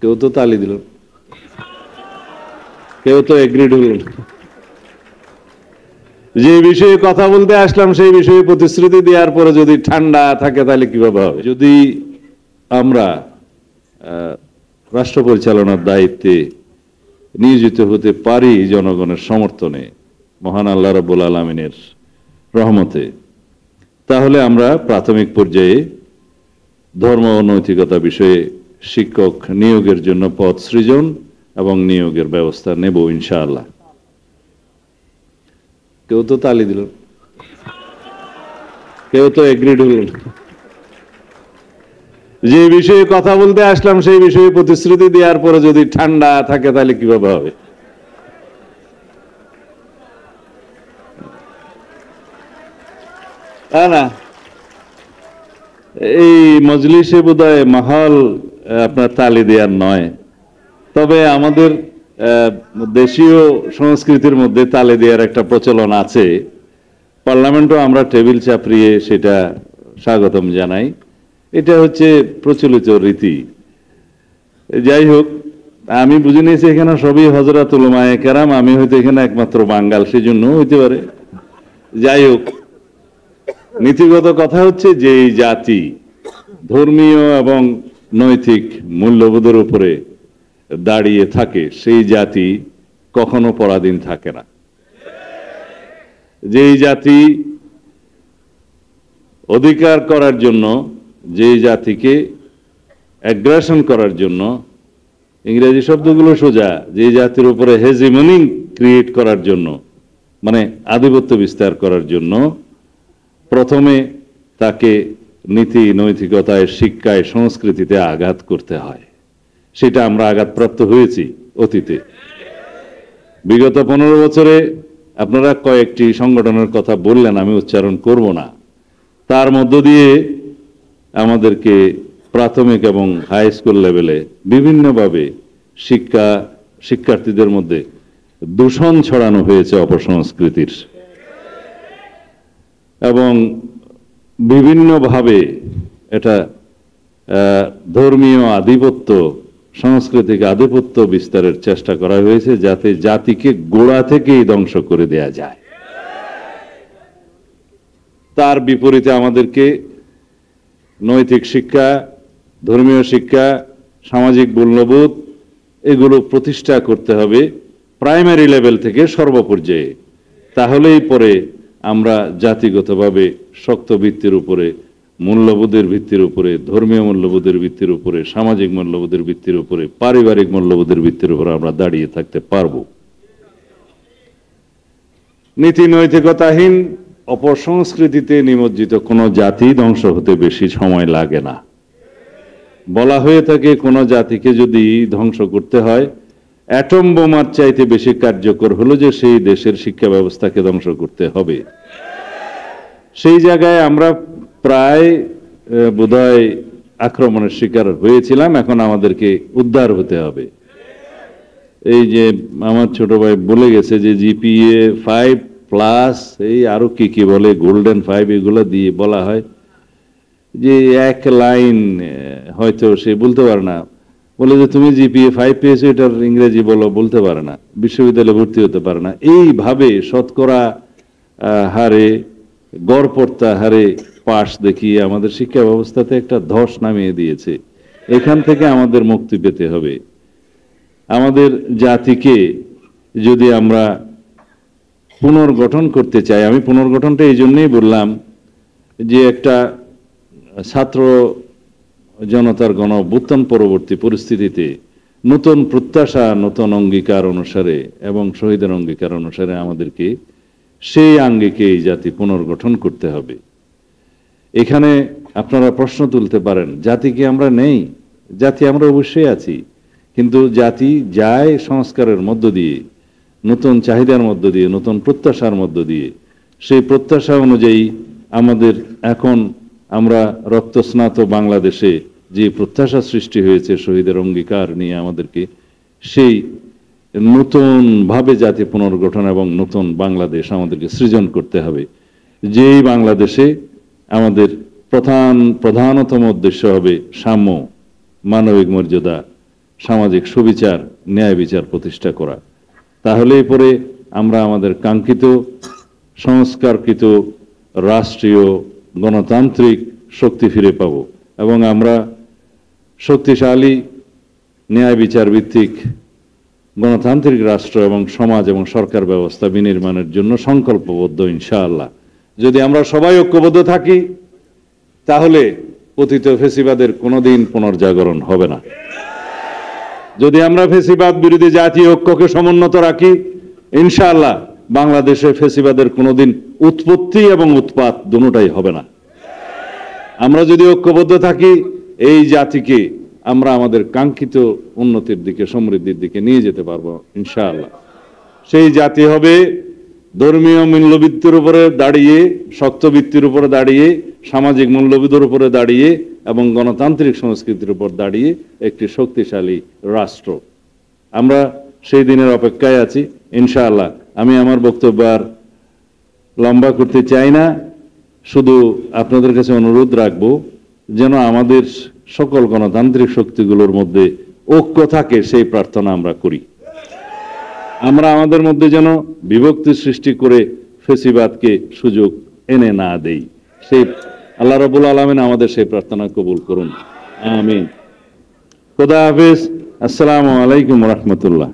কেউ তো তালি দিল, কেউ তো এগ্রিড হল। যে বিষয়ে কথা বলতে আসলাম সেই বিষয়ে প্রতিশ্রুতি দেওয়ার পরে যদি ঠান্ডা থাকে তাহলে কিভাবে হবে? যদি আমরা রাষ্ট্র পরিচালনার দায়িত্বে নিয়োজিত হতে পারি জনগণের সমর্থনে, মহান আল্লাহ রাব্বুল আলামিনের রহমতে, তাহলে আমরা প্রাথমিক পর্যায়ে ধর্ম ও নৈতিকতা বিষয়ে শিক্ষক নিয়োগের জন্য পদ সৃজন এবং নিয়োগের ব্যবস্থা নেব ইনশাআল্লাহ। কেউ তো তালি দিল, কেউ তো এগ্রিড হল। যে বিষয়ে কথা বলতে আসলাম সেই বিষয়ে প্রতিশ্রুতি দেওয়ার পরে যদি ঠান্ডা থাকে তাহলে কিভাবে হবে? না, এই মজলিসে বোধহয় মাহল আপনার তালি দেওয়ার নয়, তবে আমাদের দেশীয় সংস্কৃতির মধ্যে তালি দেওয়ার একটা প্রচলন আছে। পার্লামেন্টও আমরা টেবিল চাপড়িয়ে সেটা স্বাগতম জানাই, এটা হচ্ছে প্রচলিত রীতি। যাই হোক, আমি বুঝে নিয়েছি এখানে সবই হযরত উলামায়ে কেরাম, আমি হয়তো এখানে একমাত্র বাঙ্গাল, সেজন্য হইতে পারে। যাই হোক, নীতিগত কথা হচ্ছে যে এই জাতি ধর্মীয় এবং নৈতিক মূল্যবোধের উপরে দাঁড়িয়ে থাকে সেই জাতি কখনো পরাধীন থাকে না। যেই জাতি অধিকার করার জন্য, যেই জাতিকে অ্যাগ্রেশন করার জন্য, ইংরেজি শব্দগুলো সোজা, যে জাতির উপরে হেজিমনি ক্রিয়েট করার জন্য, মানে আধিপত্য বিস্তার করার জন্য প্রথমে তাকে নীতি নৈতিকতায়, শিক্ষায়, সংস্কৃতিতে আঘাত করতে হয়। সেটা আমরা আঘাতপ্রাপ্ত হয়েছি অতীতে। বিগত 15 বছরে আপনারা কয়েকটি সংগঠনের কথা বললেন, আমি উচ্চারণ করব না। তার মধ্য দিয়ে আমাদেরকে প্রাথমিক এবং হাই স্কুল লেভেলে বিভিন্নভাবে শিক্ষার্থীদের মধ্যে দূষণ ছড়ানো হয়েছে অপসংস্কৃতির, এবং বিভিন্নভাবে এটা ধর্মীয় আধিপত্য, সাংস্কৃতিক আধিপত্য বিস্তারের চেষ্টা করা হয়েছে যাতে জাতিকে গোড়া থেকেই ধ্বংস করে দেয়া যায়। তার বিপরীতে আমাদেরকে নৈতিক শিক্ষা, ধর্মীয় শিক্ষা, সামাজিক মূল্যবোধ এগুলো প্রতিষ্ঠা করতে হবে প্রাইমারি লেভেল থেকে সর্বপর্যায়ে। তাহলেই পরে আমরা জাতিগতভাবে শক্ত ভিত্তির উপরে, মূল্যবোধের ভিত্তির উপরে, ধর্মীয় মূল্যবোধের ভিত্তির উপরে, সামাজিক মূল্যবোধের ভিত্তির উপরে, পারিবারিক মূল্যবোধের ভিত্তির উপরে আমরা দাঁড়িয়ে থাকতে পারব। নীতি নৈতিকতাহীন অপসংস্কৃতিতে নিমজ্জিত কোনো জাতি ধ্বংস হতে বেশি সময় লাগে না। বলা হয়ে থাকে কোনো জাতিকে যদি ধ্বংস করতে হয়, অ্যাটম বোমার চাইতে বেশি কার্যকর হলো যে সেই দেশের শিক্ষা ব্যবস্থাকে ধ্বংস করতে হবে। সেই জায়গায় আমরা প্রায় বোধহয় আক্রমণের শিকার হয়েছিলাম, এখন আমাদেরকে উদ্ধার হতে হবে। এই যে আমার ছোট ভাই বলে গেছে যে জিপিএ 5+, এই আরো কি কি বলে, গোল্ডেন 5, এগুলো দিয়ে বলা হয় যে এক লাইন হয়তো সে বলতে পারে না, বলে যে তুমি জিপিএ 5 পেয়েছো, এটার ইংরেজি বলতে পারে না, বিশ্ববিদ্যালয়ে ভর্তি হতে পারে না। এইভাবে শতকরা হারে, গড়পড়তা হারে পাশ দেখিয়ে আমাদের শিক্ষা ব্যবস্থাতে একটা ধস নামিয়ে দিয়েছে। এখান থেকে আমাদের মুক্তি পেতে হবে। আমাদের জাতিকে যদি আমরা পুনর্গঠন করতে চাই, আমি পুনর্গঠনটা এই জন্যই বললাম যে একটা ছাত্র জনতার গণ অভ্যুত্থান পরবর্তী পরিস্থিতিতে নতুন প্রত্যাশা, নতুন অঙ্গীকার অনুসারে এবং শহীদের অঙ্গীকার অনুসারে আমাদেরকে সেই আঙ্গিকে এই জাতি পুনর্গঠন করতে হবে। এখানে আপনারা প্রশ্ন তুলতে পারেন, জাতি কি আমরা নেই? জাতি আমরা অবশ্যই আছি, কিন্তু জাতি যায় সংস্কারের মধ্য দিয়ে, নতুন চাহিদার মধ্য দিয়ে, নতুন প্রত্যাশার মধ্য দিয়ে। সেই প্রত্যাশা অনুযায়ী আমাদের এখন আমরা রক্তস্নাত বাংলাদেশে যে প্রত্যাশা সৃষ্টি হয়েছে শহীদের অঙ্গীকার নিয়ে, আমাদেরকে সেই নতুন ভাবে জাতি পুনর্গঠন এবং নতুন বাংলাদেশ আমাদেরকে সৃজন করতে হবে। যেই বাংলাদেশে আমাদের প্রধানতম উদ্দেশ্য হবে সাম্য, মানবিক মর্যাদা, সামাজিক সুবিচার, ন্যায় বিচার প্রতিষ্ঠা করা। তাহলেই পরে আমরা আমাদের কাঙ্ক্ষিত সংস্কারকৃত রাষ্ট্রীয় গণতান্ত্রিক শক্তি ফিরে পাব এবং আমরা শক্তিশালী ন্যায় বিচার ভিত্তিক গণতান্ত্রিক রাষ্ট্র এবং সমাজ এবং সরকার ব্যবস্থা বিনির্মাণের জন্য সংকল্পবদ্ধ ইনশাআল্লাহ। যদি আমরা সবাই ঐক্যবদ্ধ থাকি তাহলে পতিত ফেসিবাদের কোনোদিন পুনর্জাগরণ হবে না। যদি আমরা ফেসিবাদ বিরোধী জাতীয় ঐক্যকে সমুন্নত রাখি ইনশাআল্লাহ বাংলাদেশে ফেসিবাদের কোনোদিন উৎপত্তি এবং উৎপাত দুটোটাই হবে না। আমরা যদি ঐক্যবদ্ধ থাকি এই জাতিকে আমরা আমাদের কাঙ্ক্ষিত উন্নতির দিকে, সমৃদ্ধির দিকে নিয়ে যেতে পারবো ইনশাআল্লাহ। সেই জাতি হবে ধর্মীয় মূল্যভিত্তির উপরে দাঁড়িয়ে, শক্ত ভিত্তির উপরে দাঁড়িয়ে, সামাজিক মূল্যবোধের উপরে দাঁড়িয়ে এবং গণতান্ত্রিক সংস্কৃতির উপর দাঁড়িয়ে একটি শক্তিশালী রাষ্ট্র। আমরা সেই দিনের অপেক্ষায় আছি ইনশাআল্লাহ। আমি আমার বক্তব্য আর লম্বা করতে চাই না, শুধু আপনাদের কাছে অনুরোধ রাখবো যেন আমাদের সকল গণতান্ত্রিক শক্তিগুলোর মধ্যে ঐক্য থাকে, সেই প্রার্থনা আমরা করি। আমরা আমাদের মধ্যে যেন বিভক্তি সৃষ্টি করে ফেসিবাদকে সুযোগ এনে না দেই, সেই আল্লাহ রাব্বুল আলামিন আমাদের সেই প্রার্থনা কবুল করুন, আমিন। খোদা হাফেজ। আসসালামু আলাইকুম ওয়া রাহমাতুল্লাহ।